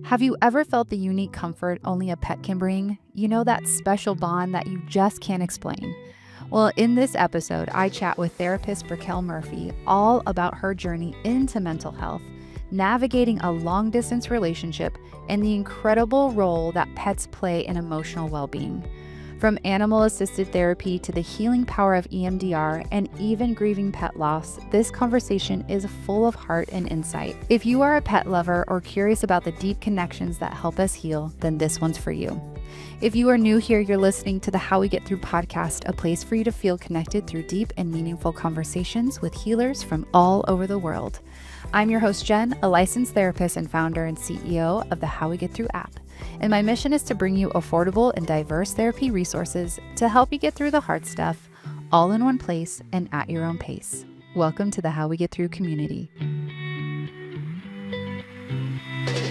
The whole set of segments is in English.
Have you ever felt the unique comfort only a pet can bring? You know, that special bond that you just can't explain. Well, in this episode, I chat with therapist Braquelle Murphy all about her journey into mental health, navigating a long distance relationship, and the incredible role that pets play in emotional well being. From animal assisted therapy to the healing power of EMDR and even grieving pet loss, this conversation is full of heart and insight. If you are a pet lover or curious about the deep connections that help us heal, then this one's for you. If you are new here, you're listening to the How We Get Thru podcast, a place for you to feel connected through deep and meaningful conversations with healers from all over the world. I'm your host, Jen, a licensed therapist and founder and CEO of the How We Get Thru app. And my mission is to bring you affordable and diverse therapy resources to help you get through the hard stuff, all in one place and at your own pace. Welcome to the How We Get Thru community.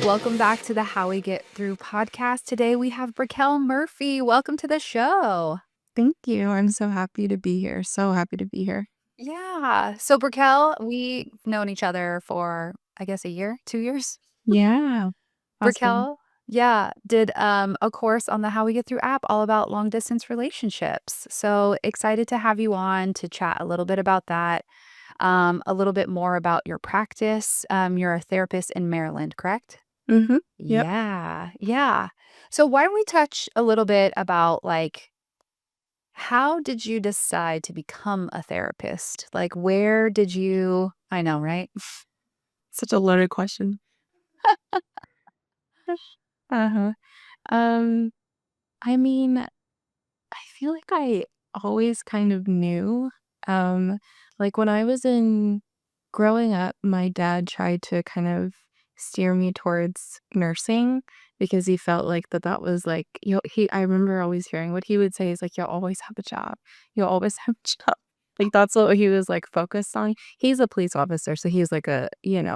Welcome back to the How We Get Thru podcast. Today we have Braquelle Murphy. Welcome to the show. Thank you. I'm so happy to be here. So happy to be here. Yeah. So Braquelle, we've known each other for, I guess, a year, 2 years. Yeah. Awesome. Braquelle, did a course on the How We Get Thru app all about long distance relationships. So excited to have you on to chat a little bit about that, a little bit more about your practice. You're a therapist in Maryland, correct? Mm-hmm. Yep. Yeah. So why don't we touch a little bit about how did you decide to become a therapist? Like, where did you, I know, right? Such a loaded question. Uh-huh. Um, I mean, I feel like I always kind of knew. Um, like when I was growing up, my dad tried to kind of steer me towards nursing because he felt like that was like, I remember always hearing what he would say is like, you'll always have a job. You'll always have a job. Like that's what he was like focused on. He's a police officer, so he's like a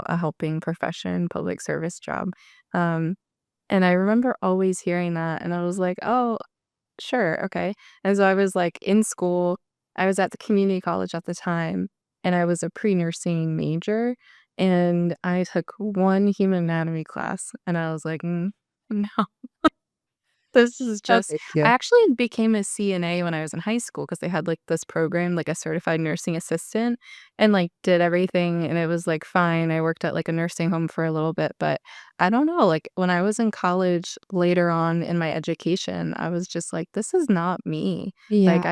helping profession, public service job. Um, and I remember always hearing that and I was like, oh, sure, okay. And so I was, like, in school. I was at the community college at the time, and I was a pre-nursing major, and I took one human anatomy class, and I was like, no." This is just Okay. Yeah. I actually became a CNA when I was in high school because they had, like, this program, like, a certified nursing assistant, and, like, did everything, and it was, like, fine. I worked at, like, a nursing home for a little bit, but I don't know, like, when I was in college later on in my education, I was just like, "This is not me." Like,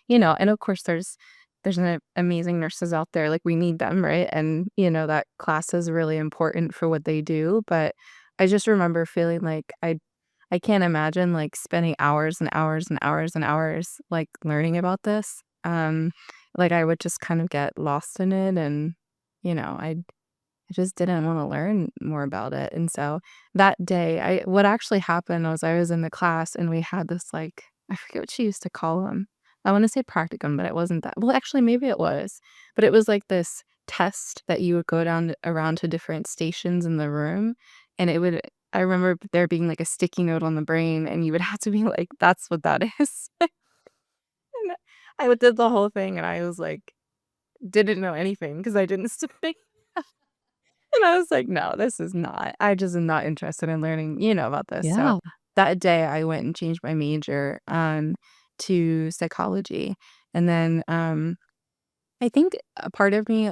Yeah. and of course, there's an amazing nurses out there, like, we need them, right? And, that class is really important for what they do, but I just remember feeling like I can't imagine, like, spending hours and hours and hours and hours, like, learning about this. Like, I would just kind of get lost in it and, I just didn't wanna learn more about it, and so that day, I what actually happened was I was in the class and we had this, like I forget what she used to call them. I wanna say practicum, but it wasn't that. Well, actually, maybe it was, but it was like this test that you would go down around to different stations in the room, and I remember there being, like, a sticky note on the brain, and you would have to be like, "That's what that is." And I did the whole thing, and I was like didn't know anything because I didn't submit. And I was like, "No, this is not I just am not interested in learning, about this." So Yeah. that day, I went and changed my major, to psychology. And then, I think a part of me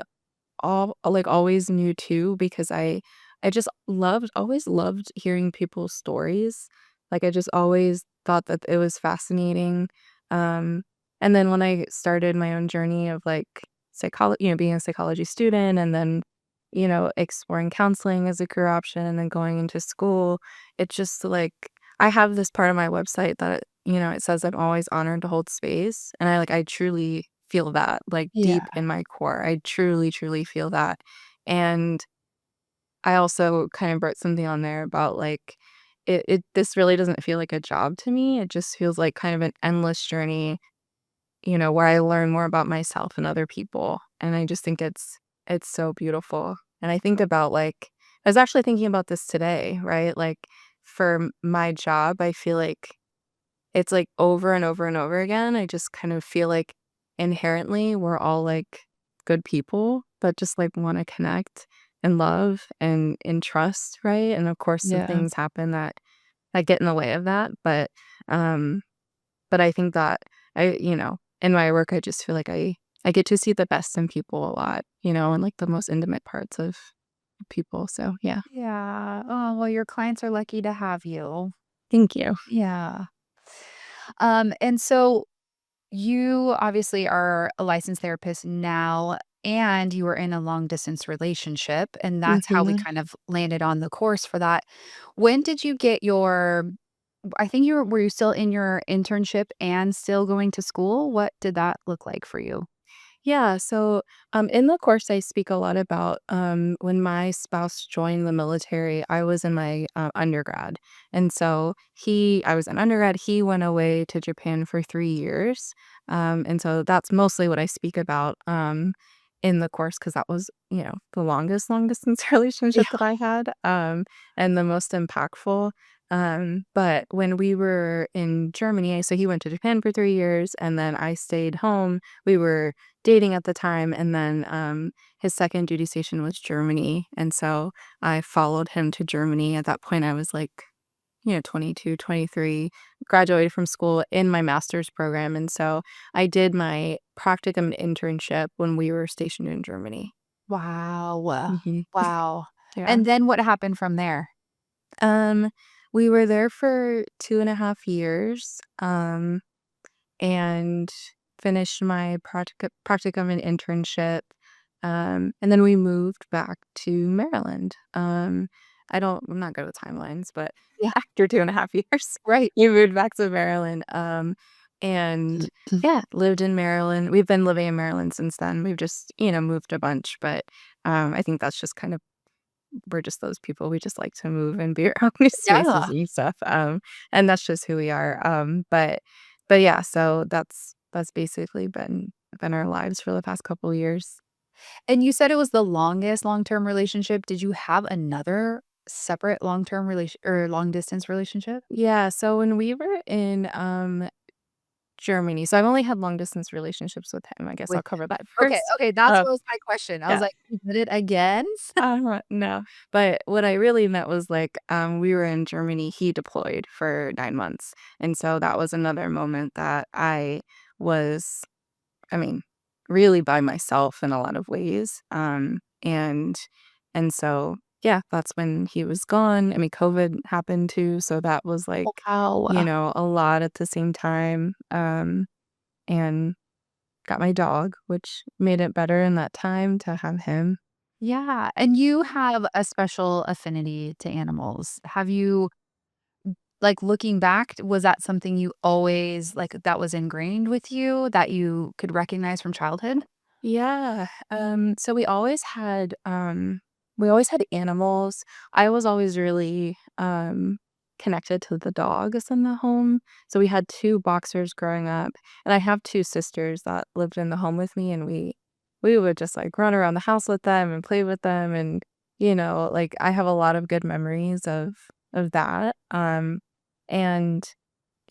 always knew too because I just always loved hearing people's stories. Like, I just always thought that it was fascinating. Um, and then when I started my own journey of, like, being a psychology student and then, exploring counseling as a career option and then going into school, it just, like I have this part of my website that, it says I'm always honored to hold space, and I truly feel that, like, Yeah. deep in my core. I truly, truly feel that. And I also kind of wrote something on there about, like, this really doesn't feel like a job to me. It just feels like kind of an endless journey, where I learn more about myself and other people, and I just think it's so beautiful. And I think about, like I was actually thinking about this today, right? Like, for my job, I feel like it's, like, over and over and over again. I just kind of feel like inherently we're all, like, good people that just, like, wanna connect. and love and in trust, right? And of course, some Yeah. things happen that get in the way of that, um, but I think that in my work, I just feel like I get to see the best in people a lot, and, like, the most intimate parts of people, so yeah. Yeah. Oh, well, your clients are lucky to have you. Thank you. Yeah. And so you obviously are a licensed therapist now, and you were in a long distance relationship, and that's how we Mhm. kind of landed on the course for that. When did you get your I think were you still in your internship and still going to school? What did that look like for you? Yeah, so in the course, I speak a lot about when my spouse joined the military. I was in my undergrad, and so I was an undergrad. He went away to Japan for 3 years, and so that's mostly what I speak about in the course because that was the longest long distance Yeah. relationship that I had, and the most impactful. But when we were in Germany, so he went to Japan for 3 years, and then I stayed home. We were dating at the time, and then, his second duty station was Germany, and so I followed him to Germany. At that point, I was, like, 22, 23, graduated from school in my master's program, and so I did my practicum and internship when we were stationed in Germany. Wow. Mhm. Wow. Yeah. And then what happened from there? Um, we were there for 2.5 years, and finished my practicum and internship, and then we moved back to Maryland. I'm not good with timelines, but Yeah. after 2.5 years, Right. we moved back to Maryland, and yeah, lived in Maryland. We've been living in Maryland since then. We've just, moved a bunch, but, I think that's just kind of we're just those people. We just like to move and be around new spaces Yeah. and stuff, and that's just who we are, but yeah, so that's basically been our lives for the past couple years. And you said it was the longest long-term relationship. Did you have another separate long-term relation or long distance relationship? Yeah, so when we were in, Germany, so I've only had long distance relationships with him. I guess I'll With cover that Okay, first. okay, that's Uh, what was my question. I was yeah. like, "You did it again?" No, but what I really meant was, like, we were in Germany, he deployed for 9 months, and so that was another moment that I was, I mean, really by myself in a lot of ways, and so, yeah, that's when he was gone. I mean, COVID happened too, so that was, like, Wow. a lot at the same time, and got my dog, which made it better in that time to have him. Yeah, and you have a special affinity to animals. Have you like, looking back, was that something you always like, that was ingrained with you, that you could recognize from childhood? Yeah, so we always had animals. I was always really, connected to the dogs in the home. So we had 2 boxers growing up, and I have 2 sisters that lived in the home with me, and we would just, like, run around the house with them and play with them, and, like, I have a lot of good memories of that, and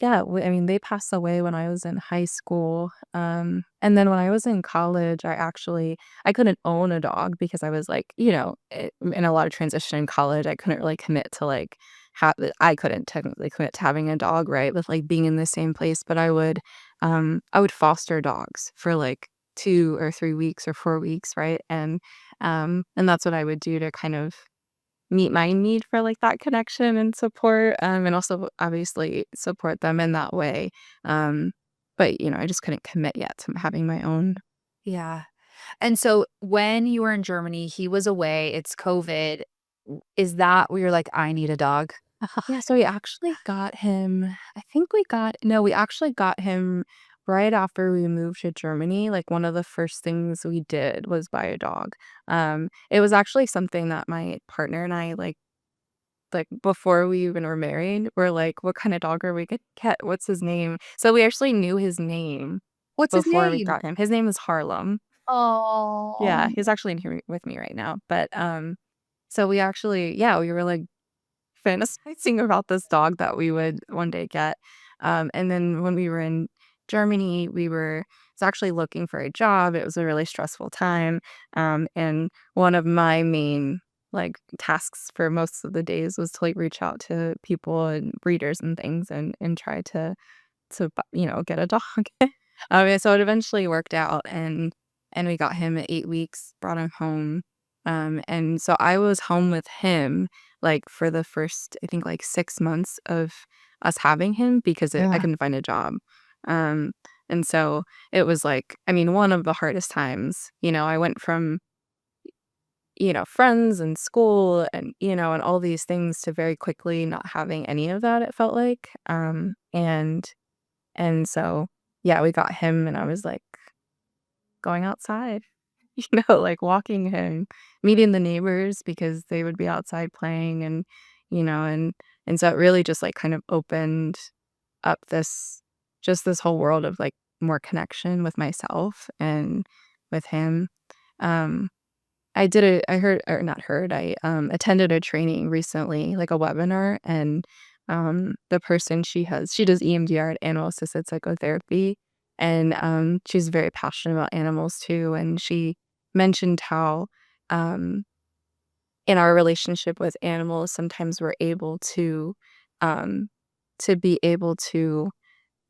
yeah, I mean, they passed away when I was in high school, and then when I was in college, I couldn't own a dog because I was, like, in a lot of transition in college, I couldn't really commit to, like, I couldn't technically commit to having a dog, right, with, like, being in the same place, but I would foster dogs for, like, 2 or 3 weeks or 4 weeks, right, and that's what I would do to kind of meet my need for, like, that connection and support, and also obviously support them in that way, but, I just couldn't commit yet to having my own. Yeah. And so when you were in Germany, he was away, it's COVID. Is that where you're like, "I need a dog?" Yeah, so we actually got him I think we got no, we actually got him right after we moved to Germany. Like, one of the first things we did was buy a dog. It was actually something that my partner and I, before we even were married, we're like, "What kinda dog are we gonna get? What's his name?" So we actually knew his name What's his before we name? got him. His name is Harlem. Yeah, Oh. he's actually in here with me right now, but, so we actually yeah, we were, like, fantasizing about this dog that we would one day get, and then when we were in Germany, we were was actually looking for a job. It was a really stressful time. And one of my main like tasks for most of the days was to like reach out to people and breeders and things and try to get a dog. And so it eventually worked out and we got him at 8 weeks, brought him home. And so I was home with him like for the first, I think like 6 months of us having him because I Yeah. couldn't find a job. Um, and so it was like, I mean, one of the hardest times. I went from, friends and school and all these things to very quickly not having any of that, it felt like. And so, yeah, we got him and I was like going outside, like walking him, meeting the neighbors because they would be outside playing and so it really just like kind of opened up this whole world of like more connection with myself and with him. Um I heard or not heard, I, attended a training recently, like a webinar, and, the person she does EMDR, animal assisted psychotherapy, and, she's very passionate about animals too, and she mentioned how, um, in our relationship with animals, sometimes we're able um, to be able to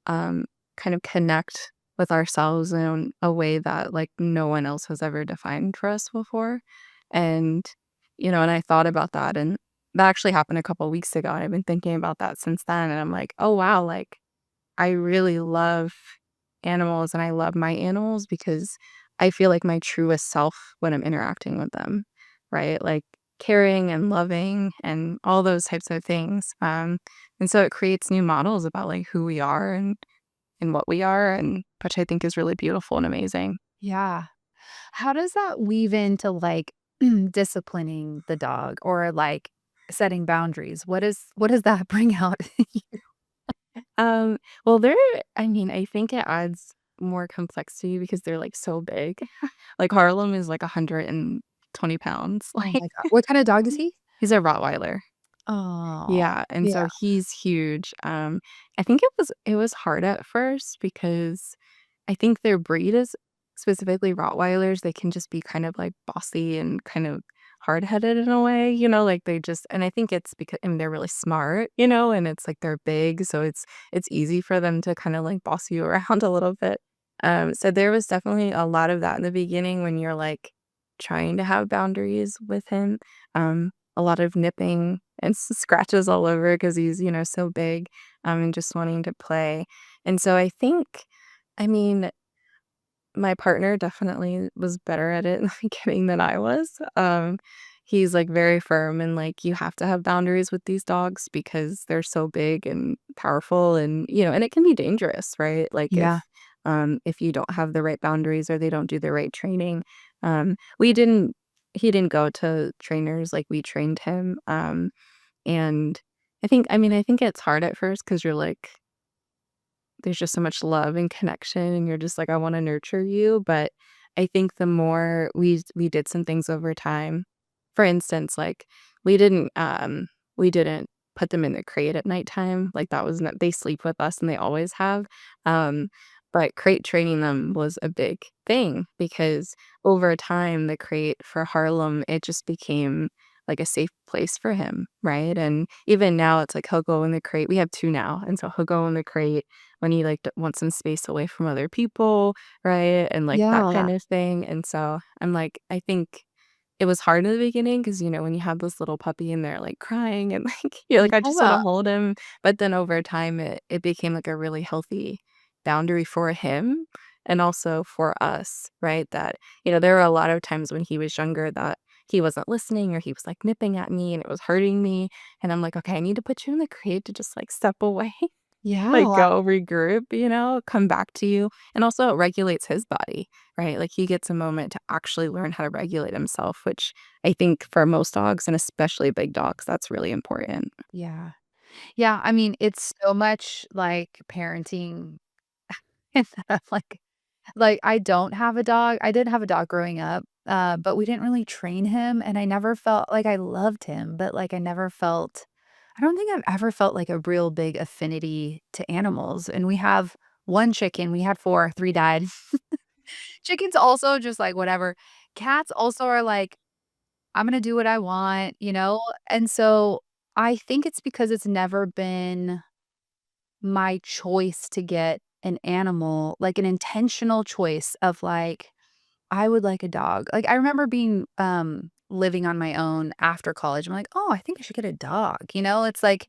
um, kind of connect with ourselves in a way that like no one else has ever defined for us before. And I thought about that and that actually happened a couple weeks ago. And I've been thinking about that since then. And I'm like, oh wow, like I really love animals and I love my animals because I feel like my truest self when I'm interacting with them, right? Like caring and loving and all those types of things. And so it creates new models about like who we are and what we are, and which I think is really beautiful and amazing. Yeah. How does that weave into, like, disciplining the dog or, like, setting boundaries? What does that bring out? Um, well, I mean, I think it adds more complexity because they're like so big. Like Harlem is like 120 pounds. Oh Like my god. What kinda dog is he? he's a Rottweiler. Oh, Yeah, and yeah, so he's huge. I think it was hard at first because I think their breed is specifically Rottweilers, they can just be kind of, like, bossy and kind of hard-headed in a way, like, they just and I think it's because and they're really smart, and it's, like, they're big, so it's easy for them to kinda, like, boss you around a little bit. So there was definitely a lot of that in the beginning when you're, like, trying to have boundaries with him, a lot of nipping and scratches all over because he's so big, and just wanting to play. And so I mean, my partner definitely was better at it in the beginning than I was. He's, like, very firm and, like, you have to have boundaries with these dogs because they're so big and powerful and it can be dangerous, right? Like, yeah, if you don't have the right boundaries or they don't do the right training. We didn't He didn't go to trainers, like, we trained him, and I think it's hard at first because 'cause you're like there's just so much love and connection, and you're just like, "I wanna nurture you," but I think the more we did some things over time. For instance, like, we didn't put them in the crate at nighttime, like, that was not they sleep with us, and they always have, um, but crate training them was a big thing because over time, the crate for Harlem, it just became, like, a safe place for him, right? And even now, it's like he'll go in the crate we have 2 now, and so he'll go in the crate when he, like, wants some space away from other people, right? And, like, that yeah. kind of thing, and so I'm like, I think it was hard in the beginning because when you have this little puppy and they're, like, crying and, like, you're like, "I just wanna Yeah, hold him," but then over time, it became, like, a really healthy boundary for him and also for us, right? That there were a lot of times when he was younger that he wasn't listening or he was, like, nipping at me and it was hurting me, and I'm like, "Okay, I need to put you in the crate to just, like, step away." Like, yeah. go regroup, come back to you, and also it regulates his body, right? Like, he gets a moment to actually learn how to regulate himself, which I think for most dogs, and especially big dogs, that's really important. Yeah. Yeah, I mean, it's so much like parenting instead of I don't have a dog. I did have a dog growing up, but we didn't really train him, and I never felt like I loved him, but, like, I don't think I've ever felt, like, a real big affinity to animals, and we have 1 chicken. We had 4, 3 died. Chickens also just like whatever. Cats also are like, "I'm gonna do what I want," you know? And so, I think it's because it's never been my choice to get an animal, like an intentional choice of like, I would like a dog. Like, I remember being, living on my own after college. I'm like, "Oh, I think I should get a dog," you know? It's like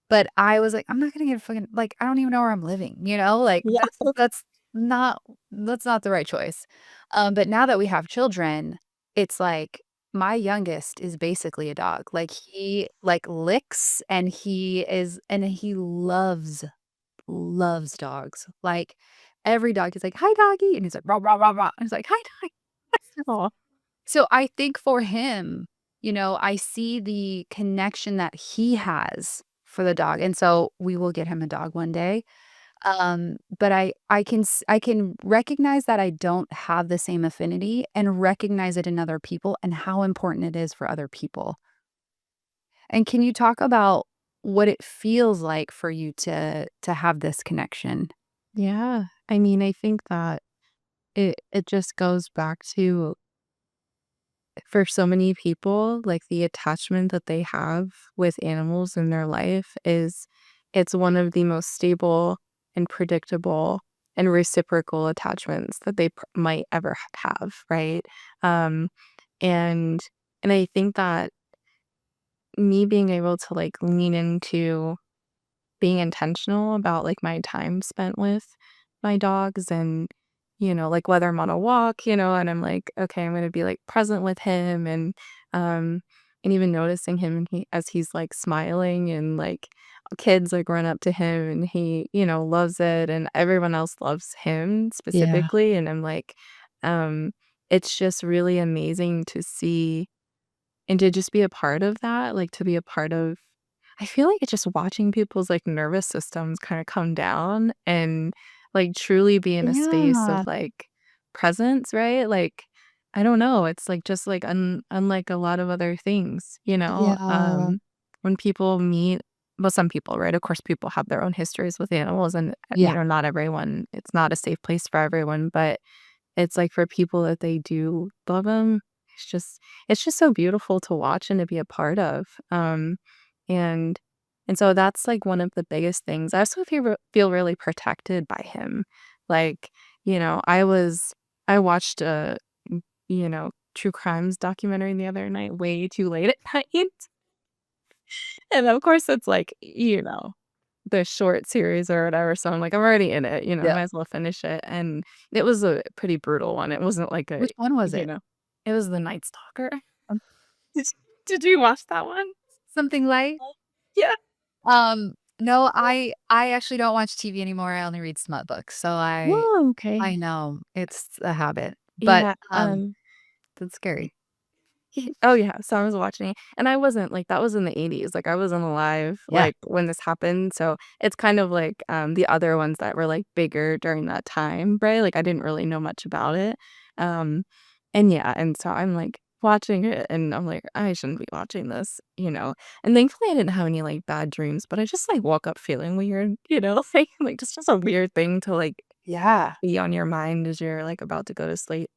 but I was like, "I'm not gonna get a fucking" like, I don't even know where I'm living, you know? Like, Yeah. not that's not the right choice. But now that we have children, it's like my youngest is basically a dog. Like, he, like, licks and he loves dogs. Like, every dog is like, "Hi, doggy," and he's like, "Rah, rah, rah, rah," and he's like, "Hi, doggy." Aw. So, I think for him, I see the connection that he has for the dog, and so we will get him a dog one day. But I can recognize that I don't have the same affinity and recognize it in other people and how important it is for other people. And can you talk about what it feels like for you to have this connection? Yeah. I mean, I think that it just goes back to for so many people, like, the attachment that they have with animals in their life is it's one of the most stable and predictable and reciprocal attachments that they might ever have, right? Um, and and I think that me being able to, like, lean into being intentional about, like, my time spent with my dogs and, like, whether I'm on a walk, and I'm like, "Okay, I'm gonna be, like, present with him," um, and even noticing him and as he's, like, smiling and, like, kids, like, run up to him and he, loves it and everyone else loves him Yeah. specifically, and I'm like, um, it's just really amazing to see and to just be a part of that, like, to be a part of I feel like it's just watching people's, like, nervous systems kinda come down and, like, truly be in a space of, Yeah. like, presence, right? Like, I don't know, it's, like, just, like, unlike a lot of other things, Yeah. when people meet well, some people, right? Of course, people have their own histories with animals and, Yeah. not everyone it's not a safe place for everyone, but it's like for people that they do love them, it's just so beautiful to watch and to be a part of, and and so that's, like, one of the biggest things. I also feel really protected by him. Like, I watched a, true crimes documentary the other night way too late at night, and of course, it's like, the short series or whatever, so I'm like, "I'm already in it, Yep. might as well finish it," and it was a pretty brutal one, it wasn't like a Which one was you it? know it was The Night Stalker. Um, Did did you watch that one? something light? Yeah. No, I actually don't watch TV anymore, I only read smut books, so Whoa, I okay. know, it's a habit, but, Yeah, that's scary. oh, yeah, so I was watching it, and I wasn't like, that was in the '80s, like, I wasn't alive, Yeah. like, when this happened, so it's kind of like, the other ones that were, like, bigger during that time, right? Like, I didn't really know much about it, um, and yeah, and so I'm, like, watching it, and I'm like, "I shouldn't be watching this," and thankfully, I didn't have any, like, bad dreams, but I just, like, woke up feeling weird, like, just a weird thing to, like, Yeah. be on your mind as you're, like, about to go to sleep.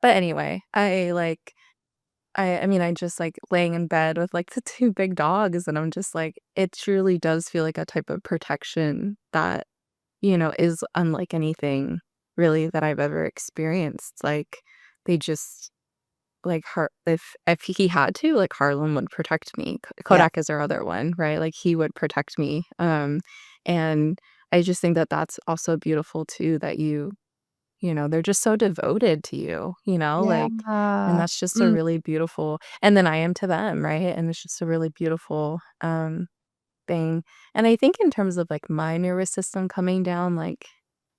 But anyway, I mean, I just, like, laying in bed with, like, the 2 big dogs, and I'm just like, it truly does feel like a type of protection that, is unlike anything really that I've ever experienced. Like, they just like, Har if he had to, like, Harlem would protect me. Yeah. Kodak is our other one, right? Like, he would protect me, and I just think that that's also beautiful too that they're just so devoted to you, Yeah. like and that's just a Mm, really beautiful and then I am to them, right? And it's just a really beautiful, thing. And I think in terms of, like, my nervous system coming down, like,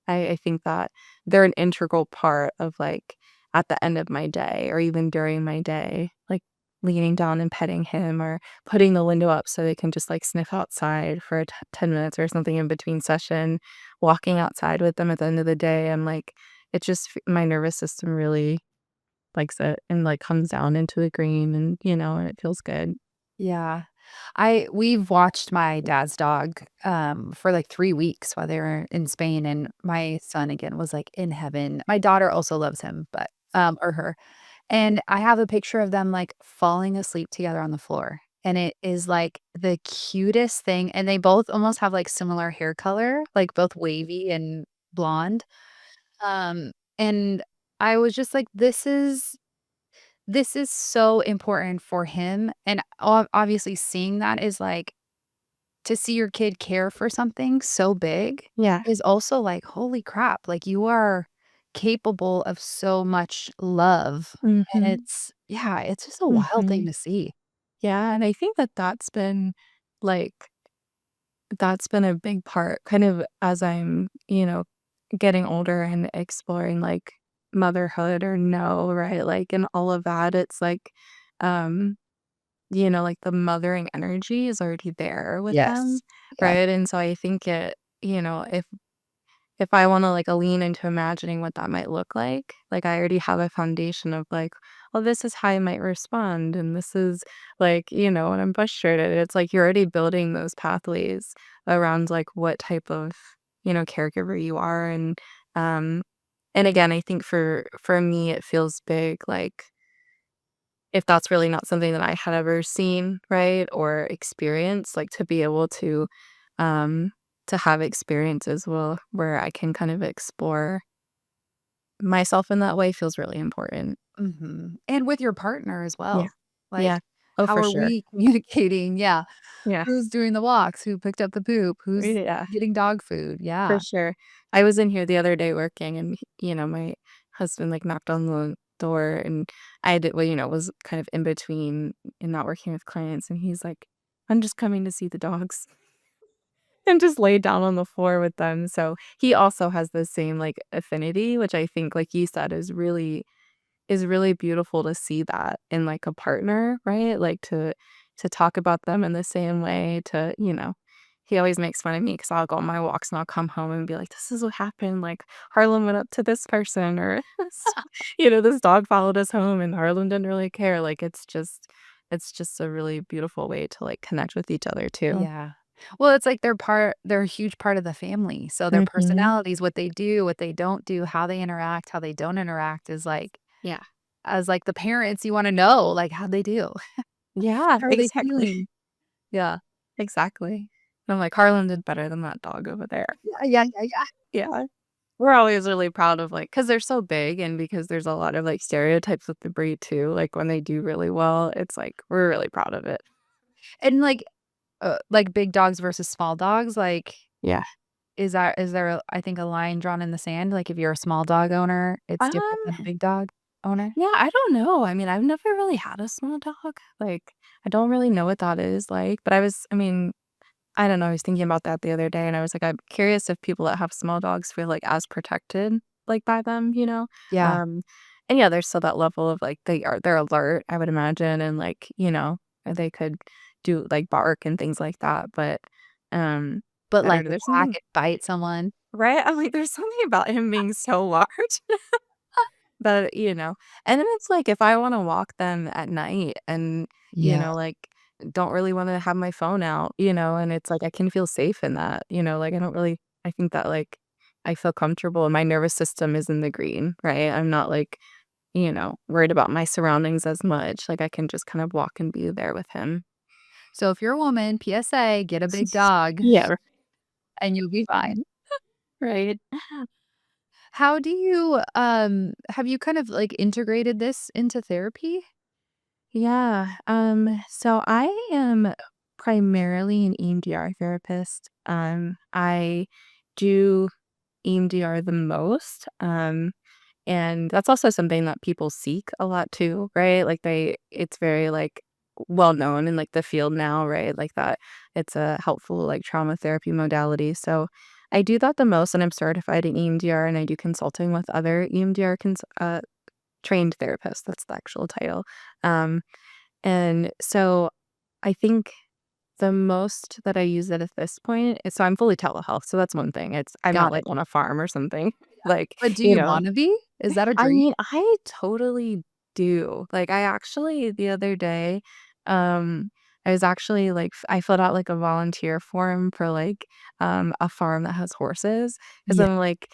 I think that they're an integral part of, like, at the end of my day or even during my day, like, leaning down and petting him or putting the window up so they can just, like, sniff outside for 10 minutes or something in between session, walking outside with them at the end of the day. I'm like, it just my nervous system really likes it and, like, comes down into the green and, and it feels good. yeah. We've watched my dad's dog, for, like, 3 weeks while they were in Spain, and my son, again, was, like, in heaven. My daughter also loves him, but or her, and I have a picture of them, like, falling asleep together on the floor, and it is, like, the cutest thing, and they both almost have, like, similar hair color, like, both wavy and blonde, and I was just like, this is so important for him, and obviously seeing that is, like, to see your kid care for something so big Yeah. is also like, "Holy crap," like, you are capable of so much love, and Mhm. it's just a wild thing Mhm. to see. Yeah, and I think that like that's been a big part kind of as I'm, getting older and exploring, like, motherhood or no, right? Like, and all of that, it's like, um, like, the mothering energy is already there with them, Yes. Yes. right? And so I think if I wanna, like, lean into imagining what that might look like, I already have a foundation of, like, "Well, this is how I might respond, and this is, like," when I'm frustrated, it's like you're already building those pathways around, like, what type of, caregiver you are, um and again, I think for me, it feels big, like, if that's really not something that I had ever seen, right, or experienced, like, to be able um to have experiences where I can kind of explore myself in that way feels really important. Mhm, and with your partner as Yeah. well. Like, Yeah. Oh, how for are sure. we communicating? Yeah. Yeah. Who's doing the walks? Who picked up the poop? Who's Yeah, getting dog food? for Yeah. sure. I was in here the other day working and, my husband, like, knocked on the door and I did well, was kind of in between and not working with clients, and he's like, "I'm just coming to see the dogs." And just laid down on the floor with them, so he also has the same, like, affinity, which I think, like you said, is really beautiful to see that in, like, a partner, right? Like, to talk about them in the same way, he always makes fun of me because 'cause I'll go on my walks and I'll come home and be like, "This is what happened, like, Harlem went up to this person," or "This dog followed us home and Harlem didn't really care." Like, it's just a really beautiful way to, like, connect with each other too. Yeah. Well, it's like they're a huge part of the family, so their Mhm. personalities, what they do, what they don't do, how they interact, how they don't interact is like Yeah. as, like, the parents, you wanna know, like, how'd they do? Yeah, How are they exactly. feeling? Yeah. Exactly. And I'm like, "Harlan did better than that dog over there." Yeah, yeah, yeah, yeah. Yeah. We're always really proud of, like, because 'cause they're so big and because there's a lot of, like, stereotypes with the breed too, like, when they do really well, it's like, we're really proud of it. And, like, big dogs versus small dogs, like, Yeah. is there, I think, a line drawn in the sand? Like, if you're a small dog owner, it's different than a Um, big dog owner? yeah, I don't know. I mean, I've never really had a small dog. Like, I don't really know what that is like, but I mean, I don't know, I was thinking about that the other day, and I was like, I'm curious if people that have small dogs feel, like, as protected, like, by them, you know? Yeah. Um, and yeah, there's still that level of, like, they're alert, I would imagine, and, like, they could do, like, bark and things like that, but, um, But, I don't like, know, there's whack something and bite someone. right? I'm like, there's something about him being so large. But, and then it's like if I wanna walk them at night and, Yeah. like, don't really wanna have my phone out, and it's like I can feel safe in that, like, I think that, like, I feel comfortable and my nervous system is in the green, right? I'm not, like, worried about my surroundings as much, like, I can just kind of walk and be there with him. So if you're a woman, PSA, get a big dog Yeah, and you'll be fine. right. How do you, have you kind of, like, integrated this into therapy? Yeah, so I am primarily an EMDR therapist. I do EMDR the most, and that's also something that people seek a lot too, right? Like it's very like well known in like the field now, right? Like that it's a helpful like trauma therapy modality. So I do that the most, and I'm certified in EMDR, and I do consulting with other EMDR trained therapists. That's the actual title. Um, and so I think the most that I use it at this point is so I'm fully telehealth, so that's one thing. I'm not Got it. like on a farm or something. Like, But do you you know, wanna be? Is that a I dream? mean, I totally do. Like I actually the other day, um, I was actually, like, I filled out, like, a volunteer form for, like, a farm that has horses, 'cause Yeah. I'm like,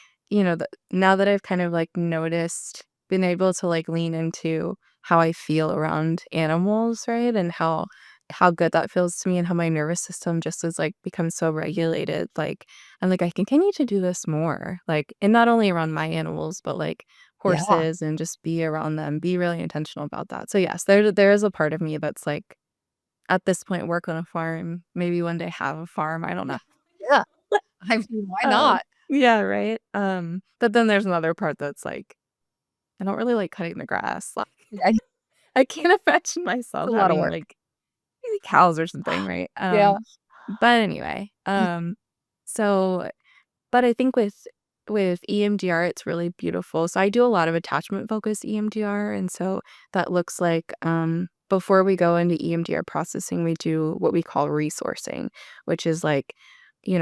now that I've kind of, like, noticed been able to, like, lean into how I feel around animals, right, and how good that feels to me and how my nervous system just is, like, become so regulated, like, I'm like, "I continue to do this more," like, and not only around my animals, but, like, Yeah. horses and just be around them, be really intentional about that. So, yes, there is a part of me that's like, at this point, work on a farm, maybe one day have a farm, I don't know. Yeah. I mean, why Um, not? yeah, right? But then there's another part that's like, I don't really like cutting the grass, like, Yeah, it's I can't imagine a myself lot of having, work. like, maybe cows or something, right? Yeah. But anyway, so but I think with EMDR, it's really beautiful. So I do a lot of attachment focused EMDR, and so that looks like before we go into EMDR processing, we do what we call resourcing, which is like,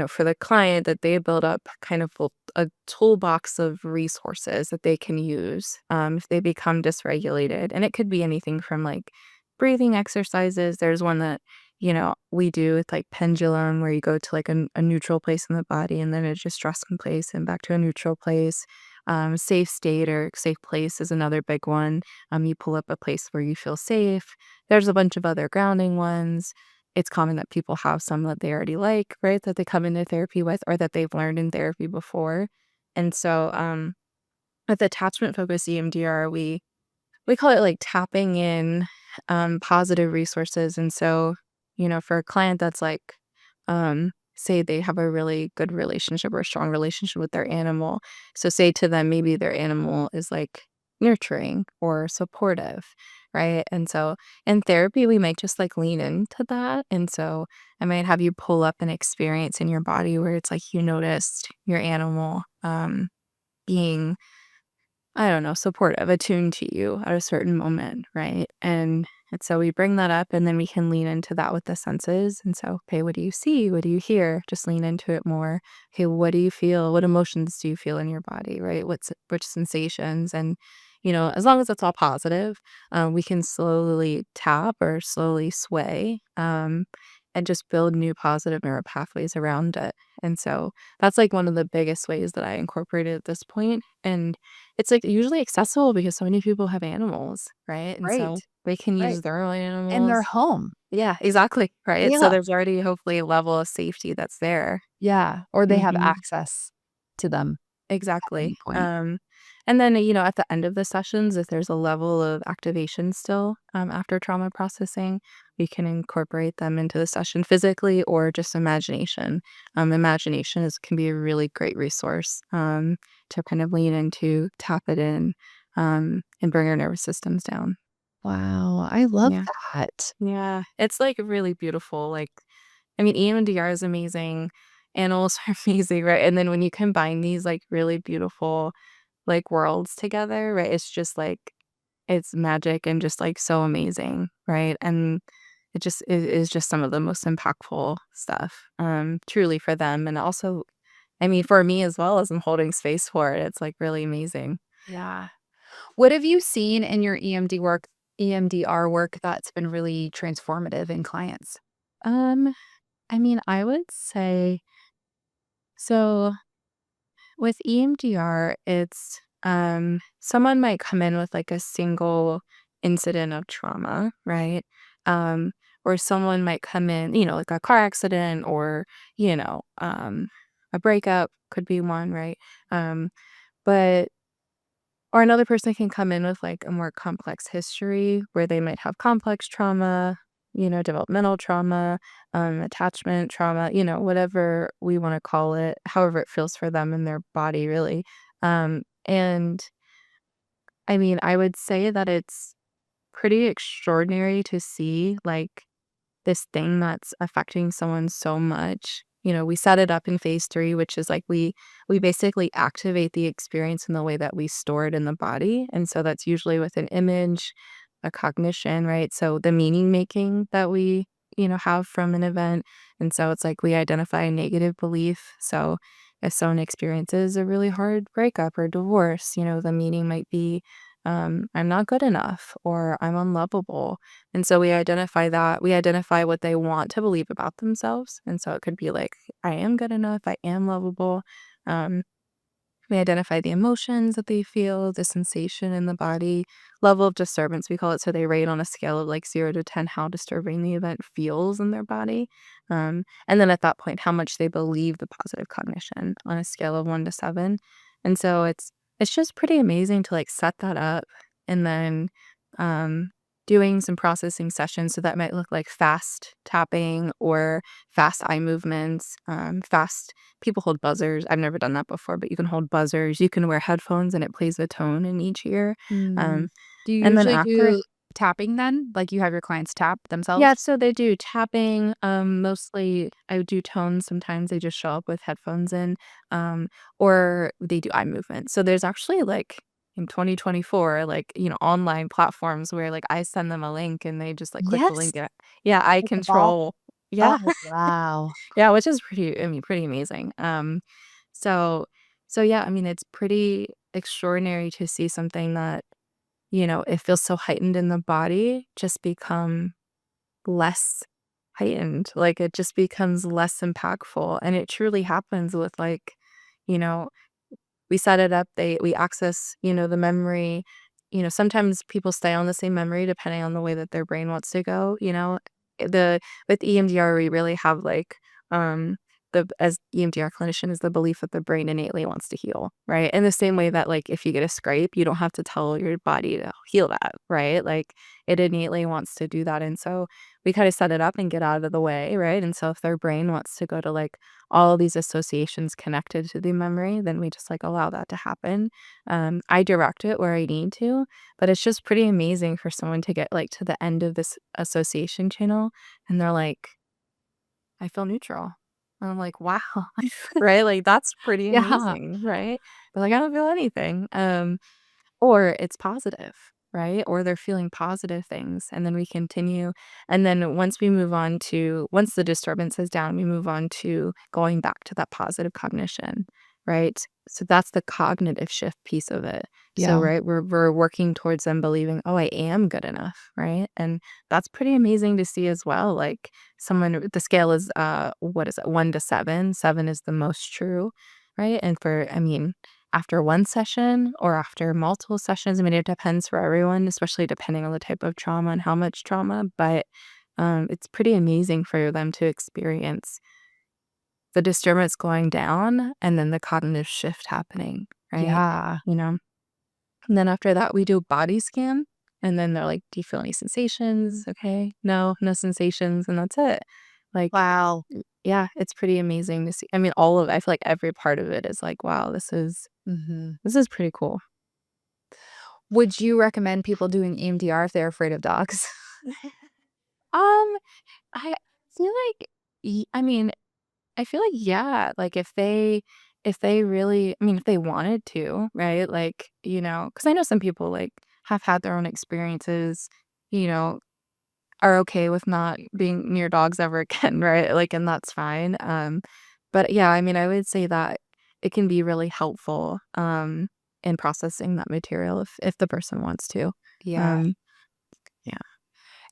for the client that they build up kind of a toolbox of resources that they can use if they become dysregulated. And it could be anything from like breathing exercises. There's one that we do with like pendulum where you go to like a neutral place in the body and then a distressing place and back to a neutral place. Safe state or safe place is another big one. You pull up a place where you feel safe. There's a bunch of other grounding ones. It's common that people have some that they already like, right? That they come into therapy with or that they've learned in therapy before. And so with attachment focused EMDR, we call it like tapping in positive resources. And so, for a client that's like, say they have a really good relationship or a strong relationship with their animal. So, say to them, maybe their animal is like nurturing or supportive, right? And so, in therapy, we might just like lean into that. And so, I might have you pull up an experience in your body where it's like you noticed your animal being I don't know, supportive, attuned to you at a certain moment, right? And so we bring that up and then we can lean into that with the senses. And so, okay, what do you see? What do you hear? Just lean into it more. Okay, what do you feel? What emotions do you feel in your body, right? Which sensations? And as long as it's all positive, we can slowly tap or slowly sway, and just build new positive neural pathways around it. And so that's like one of the biggest ways that I incorporate it at this point. And it's, like, usually accessible because so many people have animals, right? And Right. so they can Right. use their own In their animals. home. Yeah, exactly, right? So Yeah. there's already hopefully a level of safety that's there. Yeah. Or they have Mhm. access to them at any Exactly. point. And then, at the end of the sessions, if there's a level of activation still after trauma processing, we can incorporate them into the session physically or just imagination. Imagination can be a really great resource to kind of lean into, tap it in, and bring our nervous systems down. Wow. I love Yeah. that. Yeah. It's like really beautiful. Like, I mean, EMDR is amazing. Animals are amazing, right? And then when you combine these like really beautiful like worlds together, right? It's just like it's magic and just like so amazing, right? And it is just some of the most impactful stuff, truly for them. And also, I mean, for me as well as I'm holding space for it, it's like really amazing. Yeah. What have you seen in your EMDR work that's been really transformative in clients? Um, I mean, I would say so with EMDR, it's someone might come in with like a single incident of trauma, right? Um, or someone might come in, like a car accident or, a breakup could be one, right? Um, but or another person can come in with like a more complex history where they might have complex trauma, developmental trauma, attachment trauma, whatever we want to call it, however it feels for them in their body, really. And I mean, I would say that it's pretty extraordinary to see like this thing that's affecting someone so much. We set it up in phase 3, which is like we basically activate the experience in the way that we store it in the body. And so that's usually with an image, a cognition, right? So the meaning making that we, have from an event. And so it's like we identify a negative belief. So if someone experiences a really hard breakup or divorce, the meaning might be I'm not good enough or I'm unlovable. And so we identify that. We identify what they want to believe about themselves. And so it could be like, I am good enough. I am lovable. Um, we identify the emotions that they feel, the sensation in the body, level of disturbance, we call it. So they rate on a scale of like 0 to 10 how disturbing the event feels in their body. And then at that point, how much they believe the positive cognition on a scale of 1 to 7. And so it's just pretty amazing to like set that up and then um, doing some processing sessions. So that might look like fast tapping or fast eye movements, fast people hold buzzers. I've never done that before, but you can hold buzzers. You can wear headphones and it plays a tone in each ear. Mm. Um, Do you and then usually after do tapping then? Like, you have your clients tap yeah, themselves? so they do tapping, mostly I would do tones, sometimes they just show up with headphones in, or they do eye movement. So there's actually, like, in 2024, like, online platforms where, like, I send them a link and they just, like, click the Yes. link, yeah, eye With the ball? control. Yeah. Oh, wow. Yeah, which is pretty amazing. So so yeah, I mean, it's pretty extraordinary to see something that, it feels so heightened in the body just become less heightened, like, it just becomes less impactful, and it truly happens with, like, you know, we set it up, we access, the memory, sometimes people stay on the same memory depending on the way that their brain wants to go, the with EMDR, we really have, like, um, as EMDR clinician is the belief that the brain innately wants to heal, right? In the same way that, like, if you get a scrape, you don't have to tell your body to heal that, right? Like, it innately wants to do that, and so we kinda set it up and get out of the way, right? And so if their brain wants to go to, like, all of these associations connected to the memory, then we just, like, allow that to happen. I direct it where I need to, but it's just pretty amazing for someone to get, like, to the end of this association channel, and they're like, "I feel neutral." And I'm like, "Wow." Right? Like, that's pretty Yeah. amazing, right? But like, "I don't feel anything." Or it's positive, right? Or they're feeling positive things, and then we continue, and then once the disturbance is down, we move on to going back to that positive cognition, right? So that's the cognitive shift piece of it. So, Yeah. right, we're working towards them believing, "Oh, I am good enough," right? And that's pretty amazing to see as well, like, the scale is, what is it? 1 to 7. 7 is the most true, right? And after one session or after multiple sessions, I mean, it depends for everyone, especially depending on the type of trauma and how much trauma, but, it's pretty amazing for them to experience the disturbance going down and then the cognitive shift happening, right? Yeah. You know? And then after that, we do a body scan, and then they're like, "Do you feel any sensations?" "Okay." "No, no sensations," and that's it. Like, Wow. yeah, it's pretty amazing to see. I mean, I feel like every part of it is like, "Wow, Mhm. this is pretty cool." Would you recommend people doing EMDR if they're afraid of dogs? Um, I feel like I mean, I feel like, yeah, like, if they really if they wanted to, right? Like, because I know some people, like, have had their own experiences, you know, are okay with not being near dogs ever again, right? Like, and that's fine. But yeah, I mean, I would say that it can be really helpful, in processing that material if the person wants to. Yeah. Um, yeah.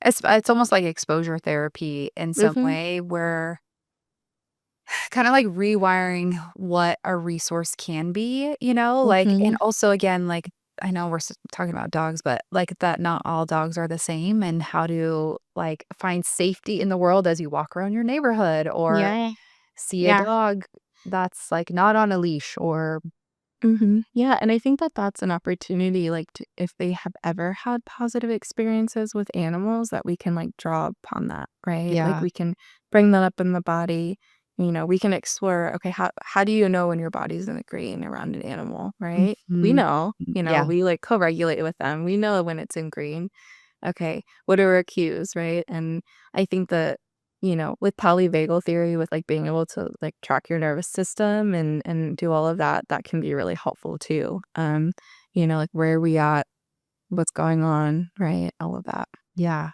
It's almost like exposure therapy in some Mhm. way where kinda like rewiring what a resource can be, like and Mhm. also again, like, I know we're talking about dogs, but, like, that not all dogs are the same and how to, like, find safety in the world as you walk around your neighborhood or Yeah. see a Yeah. dog that's, like, not on a leash or Mhm. Yeah, and I think that that's an opportunity, like, if they have ever had positive experiences with animals, that we can, like, draw upon that, right? Like, yeah. we can bring that up in the body, we can explore, okay, how do you know when your body's in the green around an animal, right? We Mhm. know, Yeah. we, like, co-regulate with them. We know when it's in green. Okay, what are our cues, right? And I think that, with polyvagal theory, with like being able to like track your nervous system and do all of that, that can be really helpful too. Like where are we at, what's going on, right? All of that. Yeah.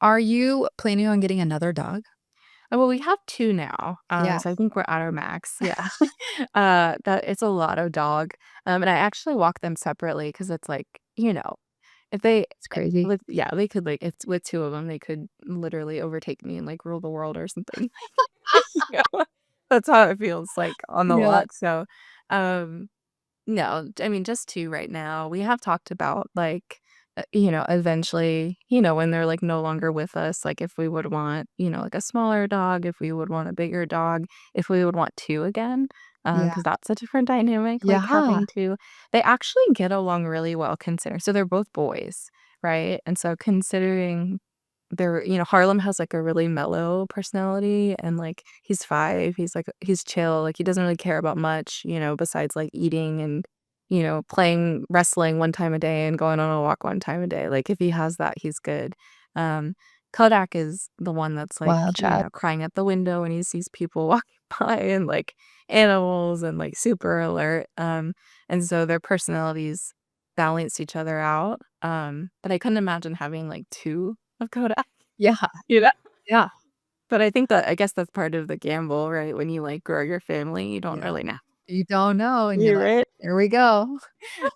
Are you planning on getting another dog? Well, we have 2 now, Yeah. so I think we're at our max. Yeah. That it's a lot of dog, and I actually walk them separately because it's like, if they It's crazy. with yeah, they could, like, it's with 2 of them, they could literally overtake me and, like, rule the world or something. Yeah, that's how it feels like on the Yeah. walk, so, um no, I mean, just 2 right now. We have talked about, like, eventually, when they're, like, no longer with us, like, if we would want, like, a smaller dog, if we would want a bigger dog, if we would want 2 again, Yeah. because that's a different dynamic, like, Yeah. having 2. They actually get along really well considering so they're both boys, right? And so considering Harlem has, like, a really mellow personality, and, like, he's 5, he's chill, like, he doesn't really care about much, besides, like, eating and, playing wrestling 1 time a day and going on a walk 1 time a day, like, if he has that, he's good. Um, Kodak is the one that's, like, Wild child. crying at the window when he sees people walking by and, like, animals and, like, super alert, and so their personalities balance each other out, but I couldn't imagine having, like, 2 of Kodak. Yeah. You know? Yeah. But I guess that's part of the gamble, right? When you, like, grow your family, you don't Yeah. really know. You don't know, and you're You're like, right. "Here we go."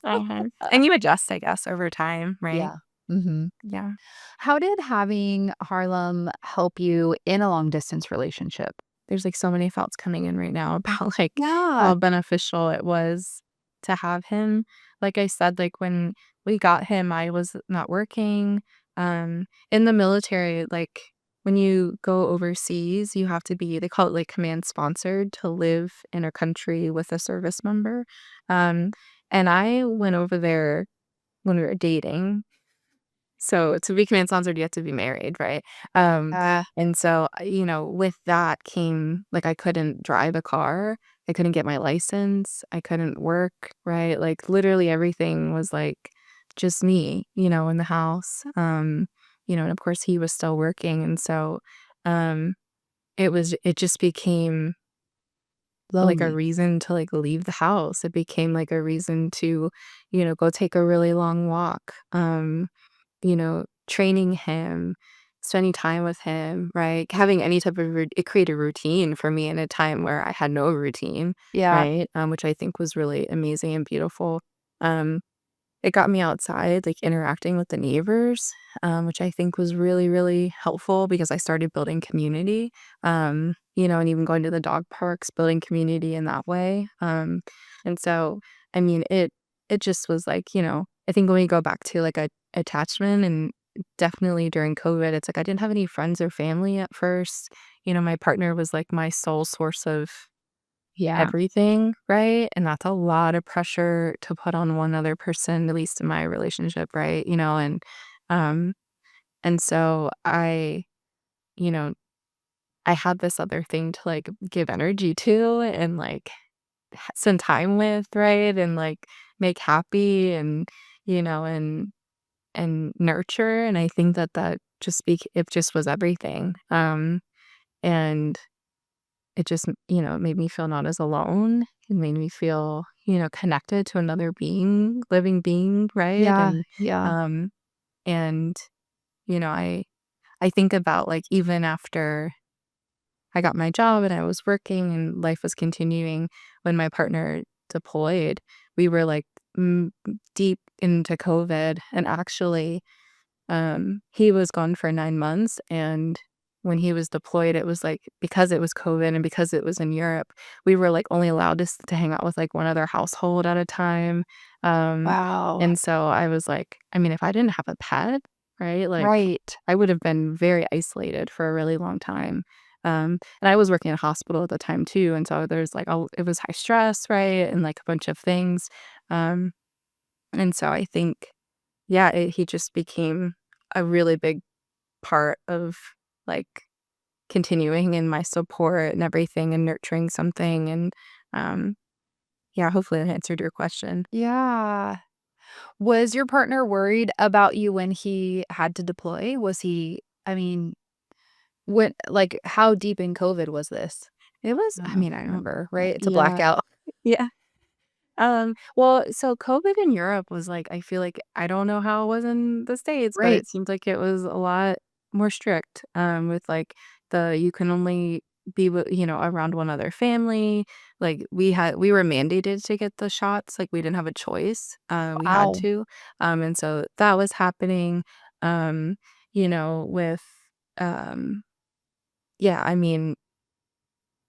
Uh-huh. And you adjust, I guess, over time, right? Yeah. Mhm. Yeah. How did having Harlem help you in a long distance relationship? There's, like, so many thoughts coming in right now about, like, Yeah. how beneficial it was to have him. Like I said, like, when we got him, I was not working. In the military, like, when you go overseas, you have to be they call it, like, command sponsored to live in a country with a service member. Um, and I went over there when we were dating. So to be command sponsored, you have to be married, right? Um, Uh, and so, with that came like I couldn't drive a car, I couldn't get my license, I couldn't work, right? Like literally everything was like just me, in the house. And of course he was still working, and so um, it just became like a lonely. reason to like leave the house. It became like a reason to, go take a really long walk. Training him, spending time with him, right? Having any type of it created a routine for me in a time where I had no routine, Yeah. right? Which I think was really amazing and beautiful. Um, it got me outside, like interacting with the neighbors, which I think was really, really helpful because I started building community, and even going to the dog parks, building community in that way. And so, I mean, it just was like, I think when we go back to like a attachment and definitely during COVID, it's like I didn't have any friends or family at first. My partner was like my sole source of Yeah. everything, right? And that's a lot of pressure to put on one other person, at least in my relationship, right? Um and so you know, I had this other thing to like give energy to and like spend time with, right? And like make happy and you know and nurture, and I think that it just was everything. And it just, made me feel not as alone. It made me feel, connected to another living being, right? Yeah. And Yeah. um and I think about like even after I got my job and I was working and life was continuing when my partner deployed, we were like deep into COVID, and actually he was gone for 9 months, and when he was deployed, it was, like because it was COVID and because it was in Europe, we were, like, only allowed to hang out with, like, one other household at a time, um, Wow. and so I was like I mean, if I didn't have a pet, right, like, Right. I would have been very isolated for a really long time, and I was working in a hospital at the time too, and so there's, like, it was high stress, right, and, like, a bunch of things, um, and so I think yeah, he just became a really big part of, like, continuing in my support and everything and nurturing something, and, um, yeah, hopefully that answered your question. Yeah. Was your partner worried about you when he had to deploy? Was he I mean, how deep in COVID was this? It was I mean, I remember, right? It's a yeah, blackout. yeah. Well, so COVID in Europe was, like I feel like I don't know how it was in the States, but Right. it seemed like it was a lot more strict, with, like, you can only be with, around one other family. Like we were mandated to get the shots. Like we didn't have a choice. We had Wow. to. And so that was happening. Um, with yeah, I mean,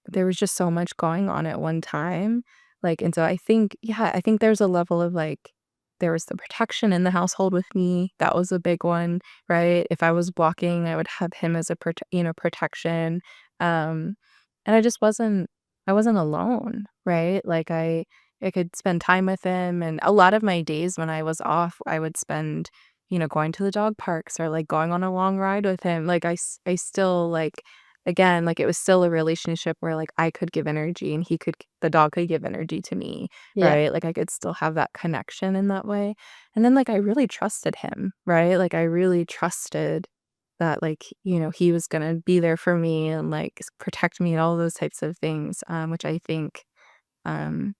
there was just so much going on at one time, like, and so I think yeah, I think there's a level of, like, there was the protection in the household with me, that was a big one, right? If I was walking, I would have him as a protection, um, and I wasn't alone, right? Like, I could spend time with him, and a lot of my days when I was off, I would spend, going to the dog parks or, like, going on a long ride with him, like, I still, like again, like, it was still a relationship where, like, I could give energy and the dog could give energy to me, Yeah. right? Like, I could still have that connection in that way, and then, like, I really trusted him, right? Like, I really trusted that, like, he was gonna be there for me and, like, protect me and all those types of things, which I think, um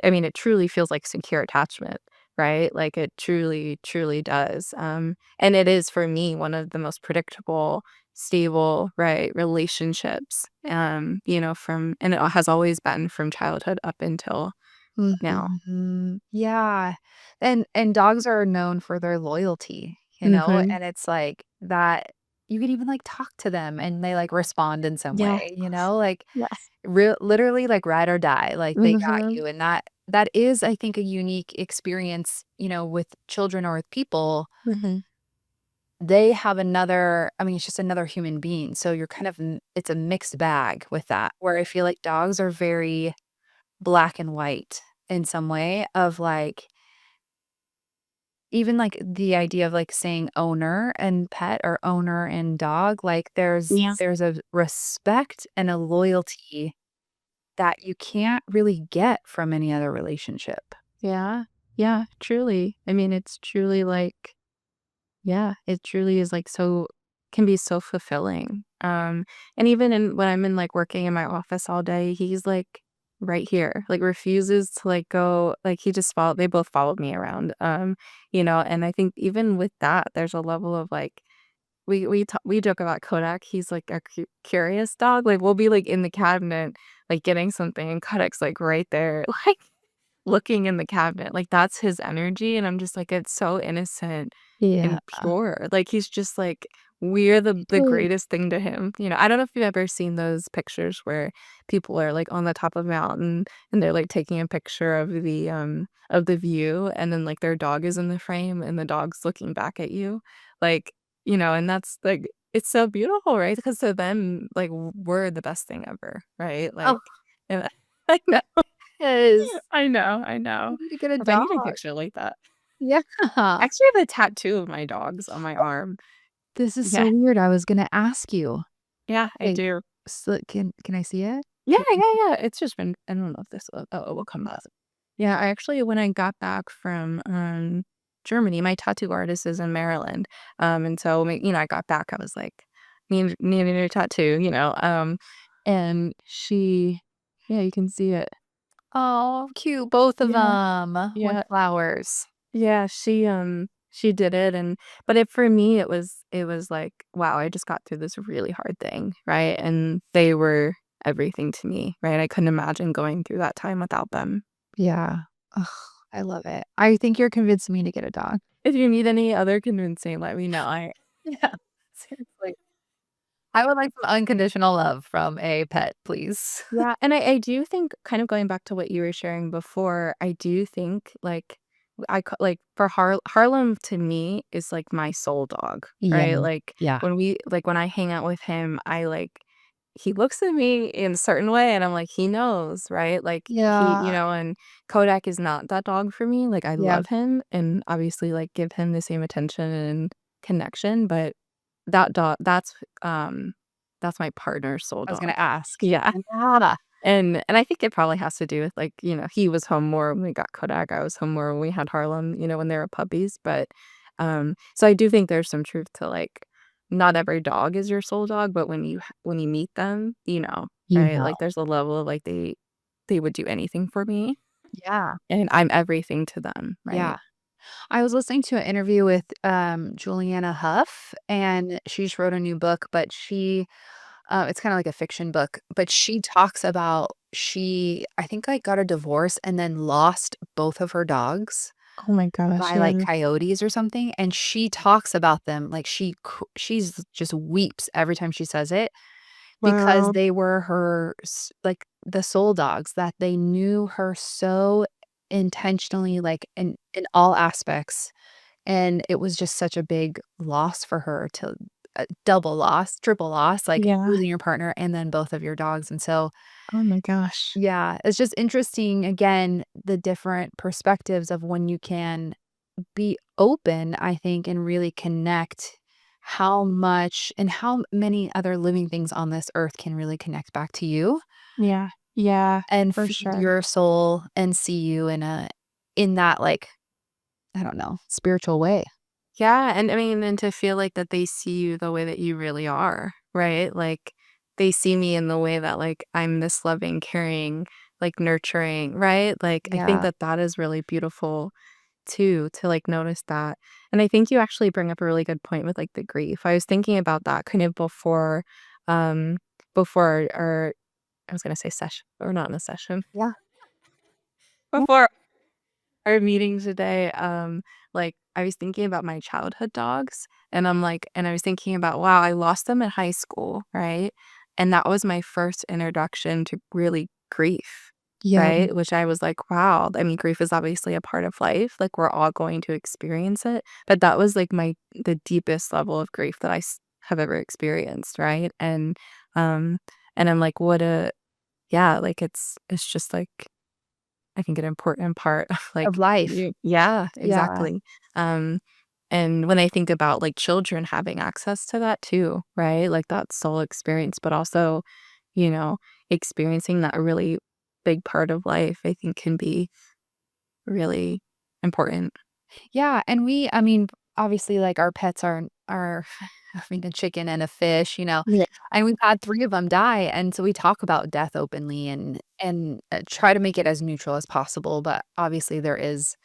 I mean, it truly feels like secure attachment, right? Like, it truly, truly does, and it is, for me, one of the most predictable, stable, right, relationships, and it has always been from childhood up until now. Mhm. Yeah. And dogs are known for their loyalty, Mhm. and it's like that you could even, like, talk to them and they, like, respond in some Yeah. way, like, Yes. literally, like, ride or die, like, they got Mhm. you, and that is, I think, a unique experience, with children or with people. Mhm. They have another I mean, it's just another human being, so you're kind of it's a mixed bag with that, where I feel like dogs are very black and white in some way of, like even, like, the idea of, like, saying owner and pet or owner and dog, like, Yeah. there's a respect and a loyalty that you can't really get from any other relationship. Yeah. Yeah, truly. I mean, it's truly like yeah, it truly is, like, can be so fulfilling, and even when I'm in, like, working in my office all day, he's, like, right here, like, refuses to, like, go like, he just follow they both followed me around, and I think even with that, there's a level of, like we joke about Kodak, he's, like, a curious dog, like, we'll be, like, in the cabinet, like, getting something, and Kodak's, like, right there, like looking in the cabinet, like, that's his energy, and I'm just like, it's so innocent Yeah. and pure, like, he's just like we're the Totally. greatest thing to him, I don't know if you've ever seen those pictures where people are, like, on the top of a mountain, and they're, like, taking a picture of the view, and then, like, their dog is in the frame, and the dog's looking back at you, like, and that's, like it's so beautiful, right? Because to them, like, we're the best thing ever, right? Oh, Like, and I know. yes. I know, I know. You need to get a If I need a dog. picture like that. Yeah. I actually have a tattoo of my dogs on my arm. This is Yeah. so weird, I was gonna ask you. Yeah, I Wait, do. so can I see it? Yeah, Can yeah, yeah, it's just been I don't know if this will it will come up. Yeah, I actually when I got back from, Germany, my tattoo artist is in Maryland, and so I got back, I was like, "Need a new tattoo," and she yeah, you can see it. Oh, cute, both of Yeah, them with yeah. flowers. Yeah, she did it but for me it was like, wow, I just got through this really hard thing, right? And they were everything to me, right? I couldn't imagine going through that time without them. Yeah. Ugh, I love it. I think you're convincing me to get a dog. If you need any other convincing, let me know. I Yeah, seriously. I would like some unconditional love from a pet, please. yeah, and I do think kind of going back to what you were sharing before, I do think like like for Harlem to me is like my soul dog, Yeah, right? Like yeah. when I hang out with him, I like he looks at me in a certain way and I'm like, he knows, right? Like Yeah, and Kodak is not that dog for me. Like I yeah. love him and obviously like give him the same attention and connection, but um that's my partner's soul I was gonna dog. ask. Yeah. Yeah. And I think it probably has to do with, like, he was home more when we got Kodak, I was home more when we had Harlem, when they were puppies, but, so I do think there's some truth to, like, not every dog is your soul dog, but when you meet them, You right? know. Like, there's a level of, like, they would do anything for me, Yeah, and I'm everything to them, yeah. right? I was listening to an interview with Juliana Huff, and she just wrote a new book, but it's kind of like a fiction book, but she talks about I think like got a divorce and then lost both of her dogs Oh my gosh, by like yeah. coyotes or something. And she talks about them like she's just weeps every time she says it because Wow. they were like the soul dogs that they knew her so intentionally, like in all aspects. And it was just such a big loss for her to double loss, triple loss, like Yeah. losing your partner and then both of your dogs. And so, Oh my gosh. yeah, it's just interesting again, the different perspectives of when you can be open, I think, and really connect how much and how many other living things on this earth can really connect back to you Yeah. Yeah, and for feed sure. your soul and see you in that, like, I don't know, spiritual way. Yeah, and I mean, and to feel like that they see you the way that you really are, right? Like, they see me in the way that, like, I'm this loving, caring, like, nurturing, right? Like, I think Yeah, that that is really beautiful too, to, like, notice that. And I think you actually bring up a really good point with, like, the grief. I was thinking about that kind of um, before our I was gonna say session or not in a session. yeah. Before our meeting today, like, I was thinking about my childhood dogs, and I was thinking about, wow, I lost them in high school, right? And that was my first introduction to really grief, Yeah, right? Which I was like, wow, I mean, grief is obviously a part of life, like, we're all going to experience it, but that was, like, the deepest level of grief that have ever experienced, right? Um, and I'm like, what a yeah, like, it's just, like I think an important part of, of like life. yeah, Yeah, exactly. Um, and when I think about, like, children having access to that too, right? Like, that soul experience, but also, you know, experiencing that really big part of life, I think can be really important. yeah, and I mean, obviously, like, our pets are having a chicken and a fish, Yeah. and we've had 3 of them die, and so we talk about death openly and try to make it as neutral as possible, but obviously there is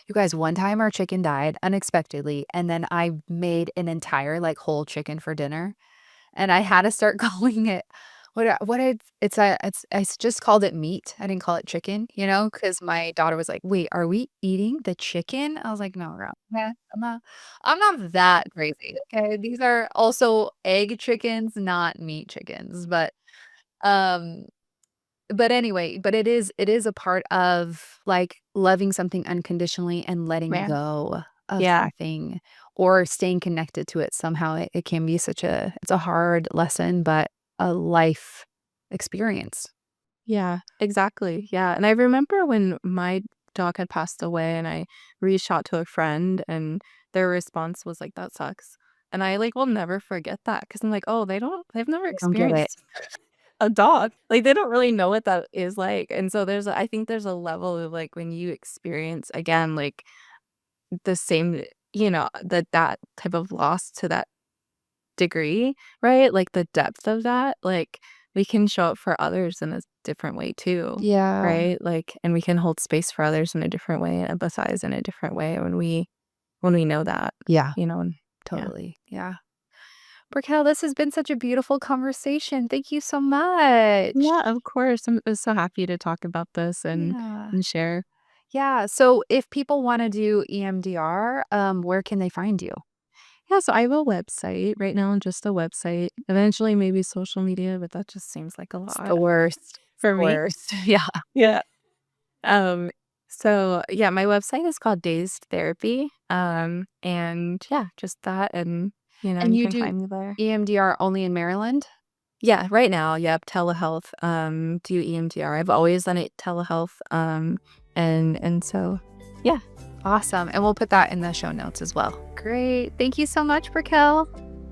you guys, one time our chicken died unexpectedly, and then I made an entire, like, whole chicken for dinner. And I had to start calling it I just called it meat. I didn't call it chicken, because my daughter was like, "Wait, are we eating the chicken?" I was like, "No, girl. Yeah, I'm not that crazy, okay? These are also egg chickens, not meat chickens." Um but anyway, it is a part of, like, loving something unconditionally and letting Man. go of Yeah. something or staying connected to it somehow. It can be it's a hard lesson, but a life experience. Yeah, exactly, yeah, and I remember when my dog had passed away and I reached out to a friend and their response was like, "That sucks." And I, like, will never forget that because 'cause I'm like, "Oh, they've never I don't get it. experienced a dog." Like, they don't really know what that is like, and so I think there's a level of, like, when you experience, again, like, the same that type of loss to that degree, right? Like, the depth of that, like, we can show up for others in a different way too, Yeah. right? Like, and we can hold space for others in a different way and empathize in a different way when we know that, Yeah, and yeah. totally. Yeah. Raquel, this has been such a beautiful conversation. Thank you so much. Yeah, of course. I'm so happy to talk about this Yeah. and share. Yeah, so if people wanna do EMDR, where can they find you? Yeah, so I have a website right now, just a website. Eventually, maybe social media, but that just seems like a It's the lot worst. It's for the me. worst. Yeah. Yeah. So yeah, my website is called Dazed Therapy. And yeah, just that and And you you can do find me there. EMDR only in Maryland? Yeah, right now, yep, telehealth, do EMDR. I've always done it telehealth. And so yeah. Awesome, and we'll put that in the show notes as well. Great. Thank you so much, Raquel.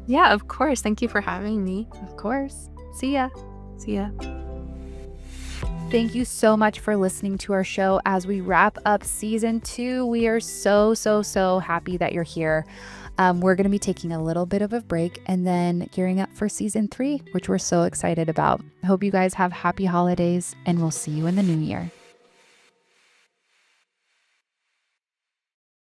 Yeah, of course. Thank you for having me. Of course. See ya. See ya. Thank you so much for listening to our show as we wrap up season 2. We are so, so, so happy that you're here. We're going to be taking a little bit of a break and then gearing up for season 3, which we're so excited about. I hope you guys have happy holidays, and we'll see you in the new year.